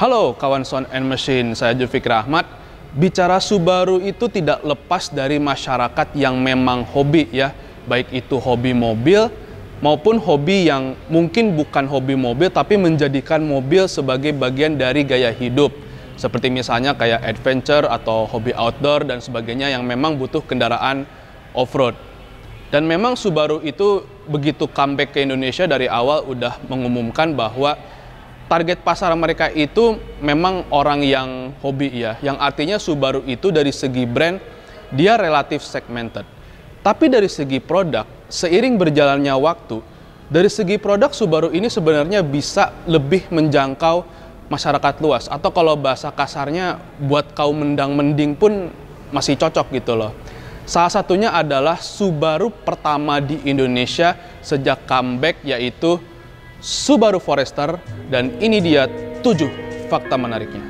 Halo kawan Sound and Machine, saya Zulfikri Ahmad. Bicara Subaru itu tidak lepas dari masyarakat yang memang hobi ya, baik itu hobi mobil maupun hobi yang mungkin bukan hobi mobil tapi menjadikan mobil sebagai bagian dari gaya hidup. Seperti misalnya kayak adventure atau hobi outdoor dan sebagainya yang memang butuh kendaraan off-road. Dan memang Subaru itu begitu comeback ke Indonesia dari awal udah mengumumkan bahwa target pasar mereka itu memang orang yang hobi ya, yang artinya Subaru itu dari segi brand dia relatif segmented. Tapi dari segi produk, seiring berjalannya waktu, dari segi produk Subaru ini sebenarnya bisa lebih menjangkau masyarakat luas. Atau kalau bahasa kasarnya buat kaum mendang-mending pun masih cocok gitu loh. Salah satunya adalah Subaru pertama di Indonesia sejak comeback, yaitu Subaru Forester, dan ini dia 7 fakta menariknya.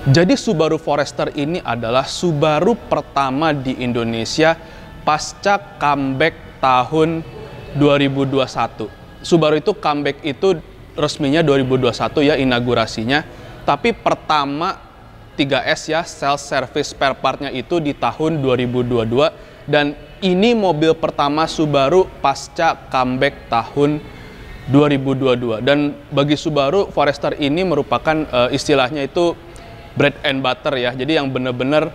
Jadi Subaru Forester ini adalah Subaru pertama di Indonesia pasca comeback tahun 2021. Subaru itu comeback itu resminya 2021 ya, inaugurasinya. Tapi pertama 3S ya, sales service spare partnya itu di tahun 2022. Dan ini mobil pertama Subaru pasca comeback tahun 2022. Dan bagi Subaru, Forester ini merupakan istilahnya itu bread and butter ya, jadi yang bener-bener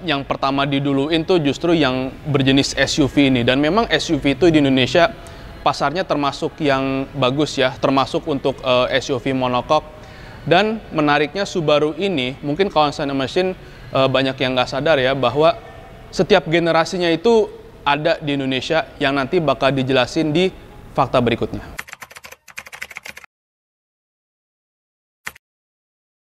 yang pertama diduluin tuh justru yang berjenis SUV ini. Dan memang SUV itu di Indonesia pasarnya termasuk yang bagus ya, termasuk untuk SUV monokok. Dan menariknya Subaru ini, mungkin kawan Sound and Machine banyak yang nggak sadar ya, bahwa setiap generasinya itu ada di Indonesia yang nanti bakal dijelasin di fakta berikutnya.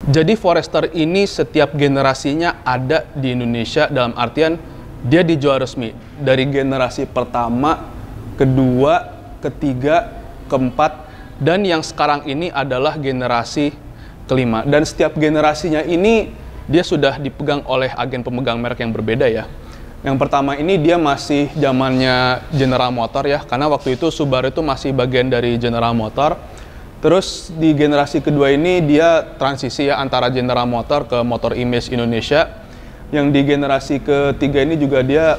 Jadi Forester ini setiap generasinya ada di Indonesia, dalam artian dia dijual resmi dari generasi pertama, kedua, ketiga, keempat, dan yang sekarang ini adalah generasi kelima. Dan setiap generasinya ini dia sudah dipegang oleh agen pemegang merek yang berbeda ya. Yang pertama ini dia masih zamannya General Motor ya, karena waktu itu Subaru itu masih bagian dari General Motor. Terus di generasi kedua ini dia transisi ya antara General Motor ke Motor Image Indonesia. Yang di generasi ketiga ini juga dia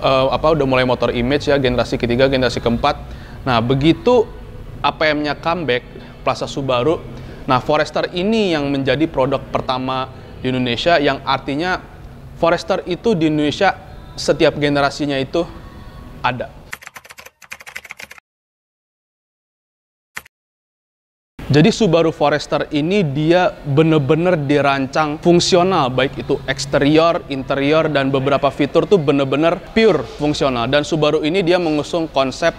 udah mulai Motor Image ya, generasi ketiga, generasi keempat. Nah, begitu APM-nya comeback, Plaza Subaru. Nah, Forester ini yang menjadi produk pertama di Indonesia, yang artinya Forester itu di Indonesia setiap generasinya itu ada. Jadi Subaru Forester ini dia bener-bener dirancang fungsional, baik itu eksterior, interior, dan beberapa fitur tuh bener-bener pure fungsional. Dan Subaru ini dia mengusung konsep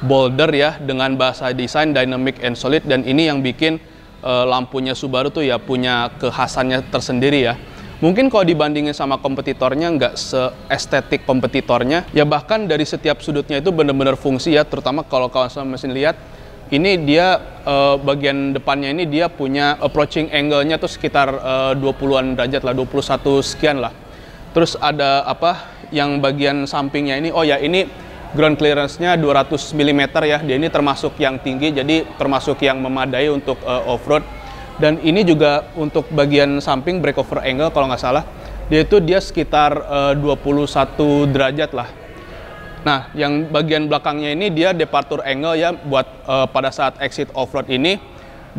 bolder ya, dengan bahasa desain dynamic and solid, dan ini yang bikin lampunya Subaru tuh ya punya kekhasannya tersendiri ya. Mungkin kalau dibandingin sama kompetitornya nggak se-estetik kompetitornya, ya bahkan dari setiap sudutnya itu bener-bener fungsi ya, terutama kalau kawan mesin lihat. Ini dia bagian depannya ini dia punya approaching angle-nya tuh sekitar 20-an derajat lah, 21 sekian lah. Terus ada apa yang bagian sampingnya ini, oh ya ini ground clearance-nya 200 mm ya. Dia ini termasuk yang tinggi, jadi termasuk yang memadai untuk off-road. Dan ini juga untuk bagian samping breakover angle kalau nggak salah, dia sekitar 21 derajat lah. Nah, yang bagian belakangnya ini dia departure angle ya, buat pada saat exit off-road ini,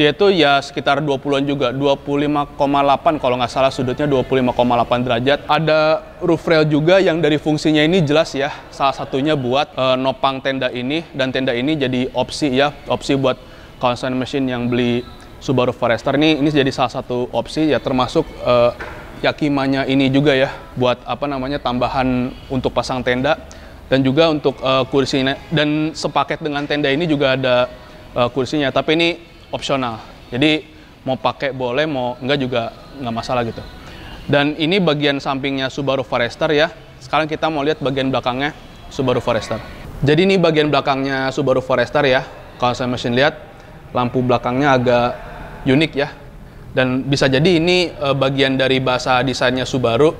dia tuh ya sekitar 20-an juga, 25,8 kalau nggak salah sudutnya 25,8 derajat. Ada roof rail juga yang dari fungsinya ini jelas ya, salah satunya buat nopang tenda ini, dan tenda ini jadi opsi ya, opsi buat kawan Sound and Machine yang beli Subaru Forester ini jadi salah satu opsi ya, termasuk yakimanya ini juga ya, buat apa namanya tambahan untuk pasang tenda. Dan juga untuk kursinya, dan sepaket dengan tenda ini juga ada kursinya, tapi ini opsional. Jadi mau pakai boleh, mau enggak juga nggak masalah gitu. Dan ini bagian sampingnya Subaru Forester ya. Sekarang kita mau lihat bagian belakangnya Subaru Forester. Jadi ini bagian belakangnya Subaru Forester ya. Kalau saya mesin lihat, lampu belakangnya agak unik ya. Dan bisa jadi ini bagian dari bahasa desainnya Subaru.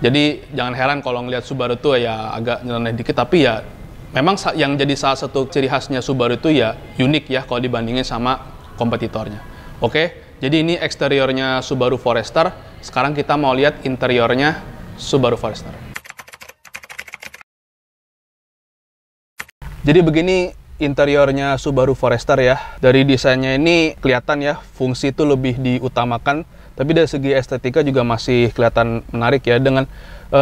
Jadi jangan heran kalau ngelihat Subaru tuh ya agak nyeleneh dikit, tapi ya memang yang jadi salah satu ciri khasnya Subaru itu ya unik ya kalau dibandingin sama kompetitornya. Oke. Jadi ini eksteriornya Subaru Forester. Sekarang kita mau lihat interiornya Subaru Forester. Jadi begini interiornya Subaru Forester ya. Dari desainnya ini kelihatan ya, fungsi itu lebih diutamakan. Tapi dari segi estetika juga masih kelihatan menarik ya. Dengan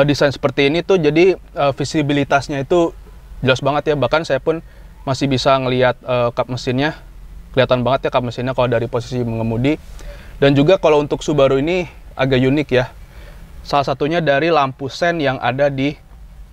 desain seperti ini tuh jadi visibilitasnya itu jelas banget ya. Bahkan saya pun masih bisa ngelihat kap mesinnya. Kelihatan banget ya kap mesinnya kalau dari posisi mengemudi. Dan juga kalau untuk Subaru ini agak unik ya. Salah satunya dari lampu sen yang ada di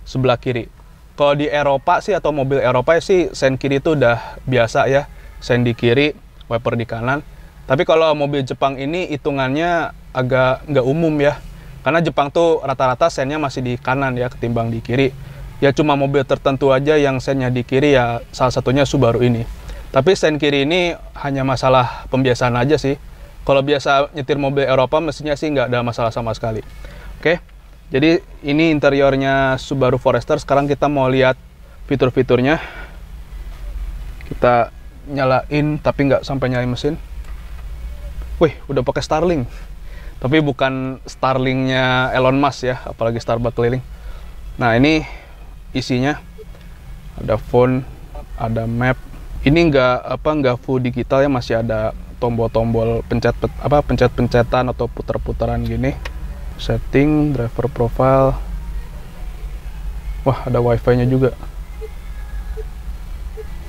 sebelah kiri. Kalau di Eropa sih atau mobil Eropa sih sen kiri itu udah biasa ya. Sen di kiri, wiper di kanan. Tapi kalau mobil Jepang ini hitungannya agak nggak umum ya. Karena Jepang tuh rata-rata sennya masih di kanan ya ketimbang di kiri. Ya cuma mobil tertentu aja yang sennya di kiri ya, salah satunya Subaru ini. Tapi sen kiri ini hanya masalah pembiasaan aja sih. Kalau biasa nyetir mobil Eropa mestinya sih nggak ada masalah sama sekali. Oke, jadi ini interiornya Subaru Forester. Sekarang kita mau lihat fitur-fiturnya. Kita nyalain tapi nggak sampai nyalain mesin. Wih, udah pakai Starlink. Tapi bukan Starlinknya Elon Musk ya, apalagi Starbucks keliling. Nah ini isinya ada phone, ada map. Ini nggak full digital ya, masih ada tombol-tombol pencet-pencetan atau putar-putaran gini. Setting, driver profile. Wah, ada wifi-nya juga.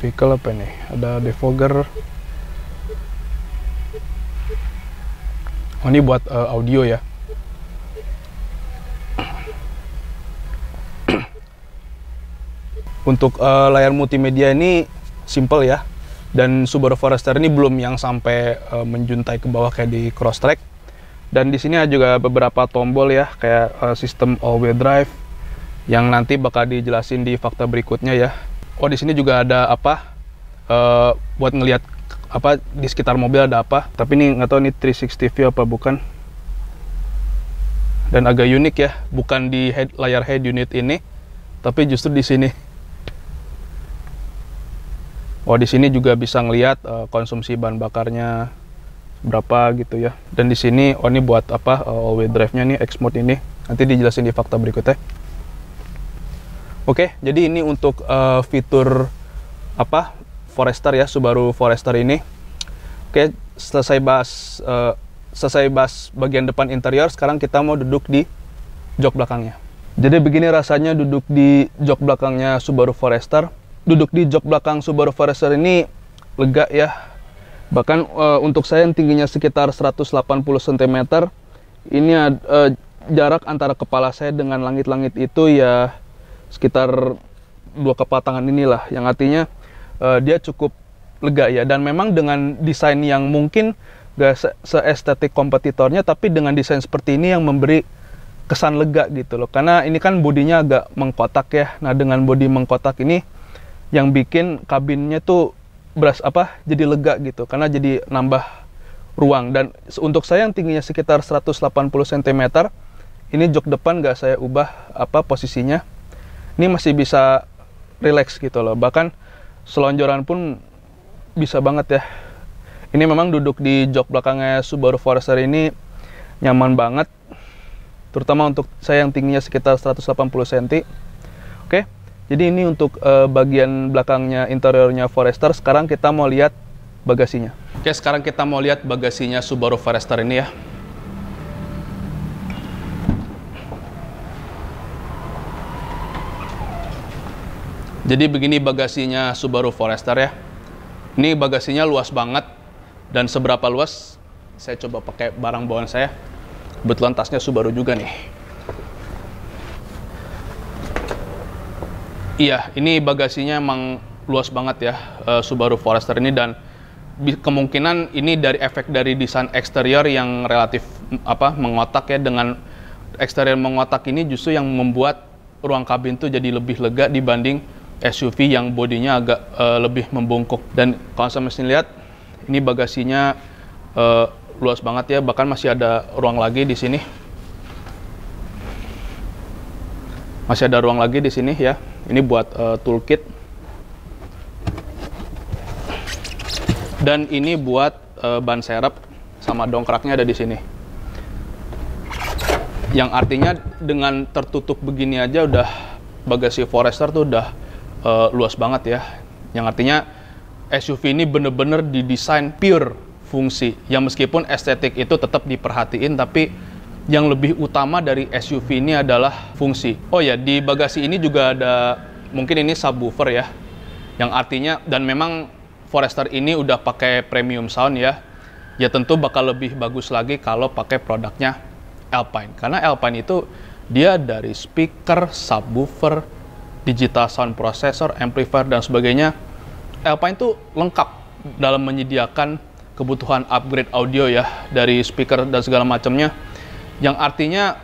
Vehicle apa nih? Ada defogger. Oh, ini buat audio ya. Untuk layar multimedia ini simple ya. Dan Subaru Forester ini belum yang sampai menjuntai ke bawah kayak di Crosstrek. Dan di sini ada juga beberapa tombol ya, kayak sistem all-wheel drive yang nanti bakal dijelasin di fakta berikutnya ya. Oh, di sini juga ada buat ngelihat di sekitar mobil ada apa. Tapi ini nggak tahu ini 360 view apa bukan. Dan agak unik ya, bukan di layar head unit ini, tapi justru di sini. Oh, di sini juga bisa ngelihat konsumsi bahan bakarnya berapa gitu ya. Dan di sini ini buat all-wheel drive-nya nih, X mode ini. Nanti dijelasin di fakta berikutnya. Oke, jadi ini untuk fitur Forester ya, Subaru Forester ini. Oke, selesai bahas bagian depan interior. Sekarang kita mau duduk di jok belakangnya. Jadi begini rasanya duduk di jok belakangnya Subaru Forester. Duduk di jok belakang Subaru Forester ini lega ya. Bahkan untuk saya yang tingginya sekitar 180 cm, ini jarak antara kepala saya dengan langit-langit itu ya sekitar 2 kepala tangan inilah. Yang artinya dia cukup lega ya. Dan memang dengan desain yang mungkin gak se-estetik kompetitornya, tapi dengan desain seperti ini yang memberi kesan lega gitu loh. Karena ini kan bodinya agak mengkotak ya. Nah, dengan bodi mengkotak ini yang bikin kabinnya tuh jadi lega gitu, karena jadi nambah ruang. Dan untuk saya yang tingginya sekitar 180 cm, ini jok depan gak saya ubah posisinya. Ini masih bisa relax gitu loh, bahkan selonjoran pun bisa banget ya. Ini memang duduk di jok belakangnya Subaru Forester ini nyaman banget, terutama untuk saya yang tingginya sekitar 180 cm. Oke. Jadi ini untuk bagian belakangnya interiornya Forester. Sekarang kita mau lihat bagasinya. Oke, sekarang kita mau lihat bagasinya Subaru Forester ini ya. Jadi begini bagasinya Subaru Forester ya. Ini bagasinya luas banget. Dan seberapa luas? Saya coba pakai barang bawaan saya. Kebetulan tasnya Subaru juga nih. Iya, ini bagasinya emang luas banget ya Subaru Forester ini. Dan kemungkinan ini dari efek dari desain eksterior yang relatif mengotak ya, dengan eksterior mengotak ini justru yang membuat ruang kabin tuh jadi lebih lega dibanding SUV yang bodinya agak lebih membungkuk. Dan kalau sama sini lihat, ini bagasinya luas banget ya, bahkan masih ada ruang lagi di sini. Masih ada ruang lagi di sini ya. Ini buat toolkit. Dan ini buat ban serep sama dongkraknya ada di sini. Yang artinya dengan tertutup begini aja udah bagasi Forester tuh udah luas banget ya. Yang artinya SUV ini bener-bener didesain pure fungsi. Yang meskipun estetik itu tetap diperhatiin, tapi yang lebih utama dari SUV ini adalah fungsi. Oh ya, di bagasi ini juga ada, mungkin ini subwoofer ya. Yang artinya, dan memang Forester ini udah pakai premium sound ya. Ya tentu bakal lebih bagus lagi kalau pakai produknya Alpine. Karena Alpine itu dia dari speaker, subwoofer, digital sound processor, amplifier, dan sebagainya. Alpine itu lengkap dalam menyediakan kebutuhan upgrade audio ya, dari speaker dan segala macamnya. Yang artinya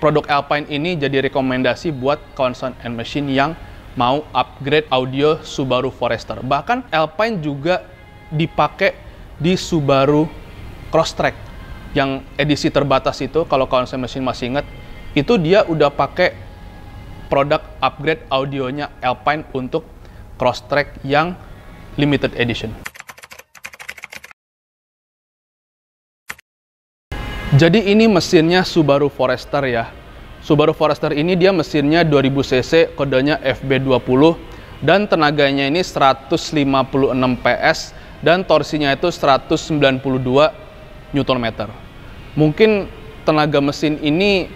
produk Alpine ini jadi rekomendasi buat kawan Sound and Machine yang mau upgrade audio Subaru Forester. Bahkan Alpine juga dipakai di Subaru Crosstrek yang edisi terbatas itu, kalau kawan Sound and Machine masih ingat, itu dia udah pakai produk upgrade audionya Alpine untuk Crosstrek yang limited edition. Jadi ini mesinnya Subaru Forester ya. Subaru Forester ini dia mesinnya 2000 cc, kodenya FB20, dan tenaganya ini 156 PS dan torsinya itu 192 Nm. Mungkin tenaga mesin ini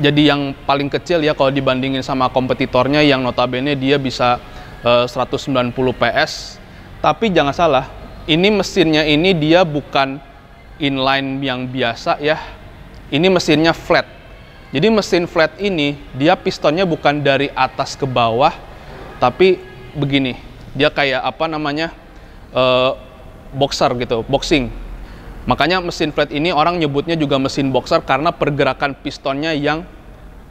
jadi yang paling kecil ya kalau dibandingin sama kompetitornya yang notabene dia bisa 190 PS. Tapi jangan salah, ini mesinnya ini dia bukan inline yang biasa ya. Ini mesinnya flat. Jadi mesin flat ini dia pistonnya bukan dari atas ke bawah, tapi begini. Dia kayak apa namanya? Boxer gitu, boxing. Makanya mesin flat ini orang nyebutnya juga mesin boxer karena pergerakan pistonnya yang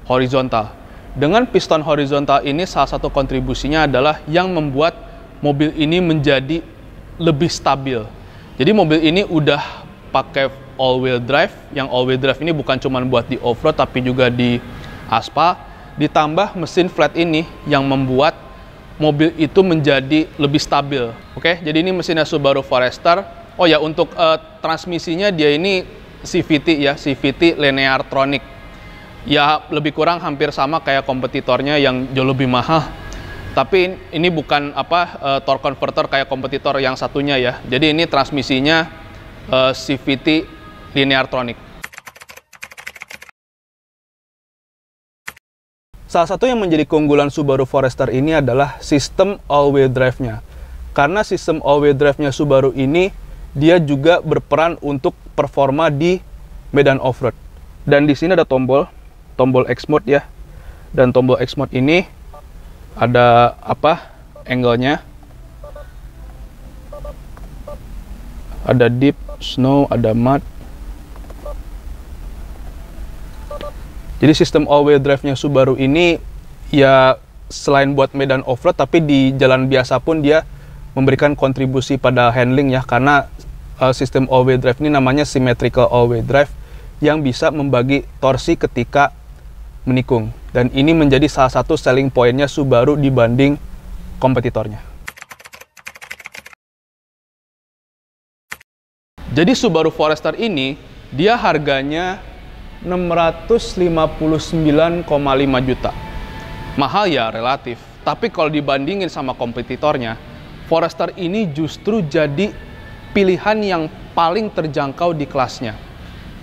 horizontal. Dengan piston horizontal ini salah satu kontribusinya adalah yang membuat mobil ini menjadi lebih stabil. Jadi mobil ini udah pakai all-wheel drive, yang all-wheel drive ini bukan cuma buat di off-road tapi juga di aspal. Ditambah mesin flat ini yang membuat mobil itu menjadi lebih stabil. Oke, jadi ini mesinnya Subaru Forester. Oh ya, untuk transmisinya dia ini CVT ya, CVT Linear Tronic. Ya lebih kurang hampir sama kayak kompetitornya yang jauh lebih mahal. Tapi ini bukan torque converter kayak kompetitor yang satunya ya. Jadi ini transmisinya CVT Linear Tronic. Salah satu yang menjadi keunggulan Subaru Forester ini adalah sistem all-wheel drive-nya. Karena sistem all-wheel drive-nya Subaru ini dia juga berperan untuk performa di medan off-road. Dan di sini ada tombol X mode ya. Dan tombol X mode ini ada angle-nya. Ada deep, snow, ada mud. Jadi sistem all-wheel drive-nya Subaru ini ya selain buat medan off-road, tapi di jalan biasa pun dia memberikan kontribusi pada handling ya, karena sistem all-wheel drive ini namanya symmetrical all-wheel drive yang bisa membagi torsi ketika menikung. Dan ini menjadi salah satu selling point-nya Subaru dibanding kompetitornya. Jadi Subaru Forester ini dia harganya 659,5 juta. Mahal ya relatif, tapi kalau dibandingin sama kompetitornya, Forester ini justru jadi pilihan yang paling terjangkau di kelasnya.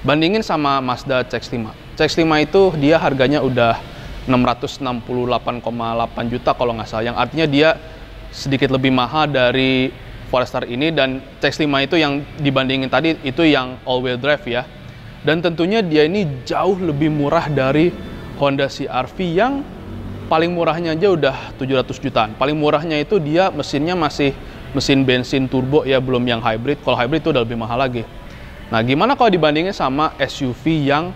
Bandingin sama Mazda CX-5. CX-5 itu dia harganya udah 668,8 juta kalau nggak salah. Yang artinya dia sedikit lebih mahal dari Forester ini, dan CX-5 itu yang dibandingin tadi itu yang all-wheel drive ya. Dan tentunya dia ini jauh lebih murah dari Honda CR-V yang paling murahnya aja udah 700 jutaan. Paling murahnya itu dia mesinnya masih mesin bensin turbo ya, belum yang hybrid. Kalau hybrid itu udah lebih mahal lagi. Nah, gimana kalau dibandingin sama SUV yang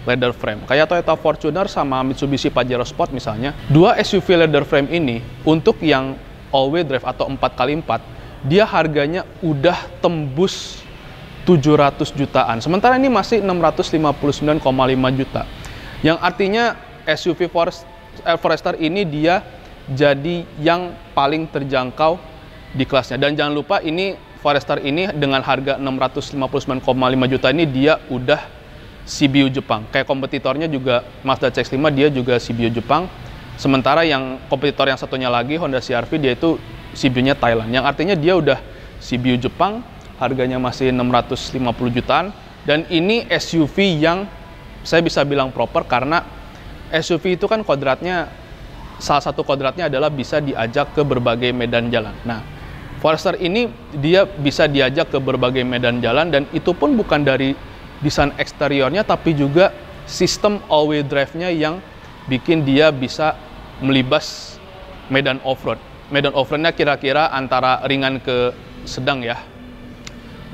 leather frame. Kayak Toyota Fortuner sama Mitsubishi Pajero Sport misalnya, dua SUV leather frame ini untuk yang all-wheel drive atau 4x4, dia harganya udah tembus 700 jutaan. Sementara ini masih 659,5 juta. Yang artinya SUV Forester ini dia jadi yang paling terjangkau di kelasnya. Dan jangan lupa ini Forester ini dengan harga 659,5 juta ini dia udah CBU Jepang. Kayak kompetitornya juga Mazda CX-5 dia juga CBU Jepang. Sementara yang kompetitor yang satunya lagi Honda CR-V dia itu CBU-nya Thailand. Yang artinya dia udah CBU Jepang, harganya masih 650 jutaan. Dan ini SUV yang saya bisa bilang proper karena SUV itu kan kodratnya, salah satu kodratnya adalah bisa diajak ke berbagai medan jalan. Nah, Forester ini dia bisa diajak ke berbagai medan jalan dan itu pun bukan dari desain eksteriornya tapi juga sistem all-wheel drive-nya yang bikin dia bisa melibas medan off-road. Medan off-roadnya kira-kira antara ringan ke sedang ya.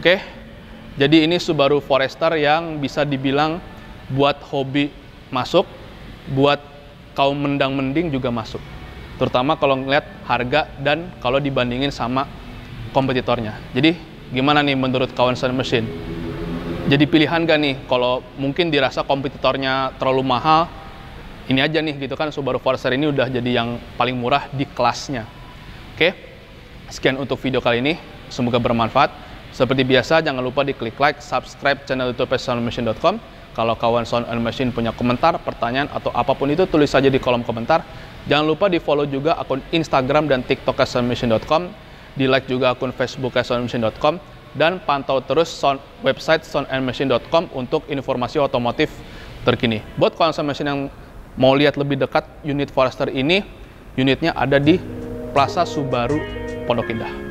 Oke, jadi ini Subaru Forester yang bisa dibilang buat hobi masuk, buat kaum mendang-mending juga masuk. Terutama kalau ngeliat harga dan kalau dibandingin sama kompetitornya. Jadi gimana nih menurut kawan Sound Machine? Jadi pilihan gak nih kalau mungkin dirasa kompetitornya terlalu mahal, ini aja nih gitu kan, Subaru Forester ini udah jadi yang paling murah di kelasnya. Oke, sekian untuk video kali ini, semoga bermanfaat. Seperti biasa jangan lupa diklik like, subscribe channel YouTube soundmachine.com. Kalau kawan Sound Machine punya komentar, pertanyaan atau apapun itu tulis saja di kolom komentar. Jangan lupa di follow juga akun Instagram dan TikTok soundmachine.com, di like juga akun Facebook soundmachine.com, dan pantau terus website soundmachine.com untuk informasi otomotif terkini. Buat kawan Sound Machine yang mau lihat lebih dekat unit Forester ini, unitnya ada di Plaza Subaru Pondok Indah.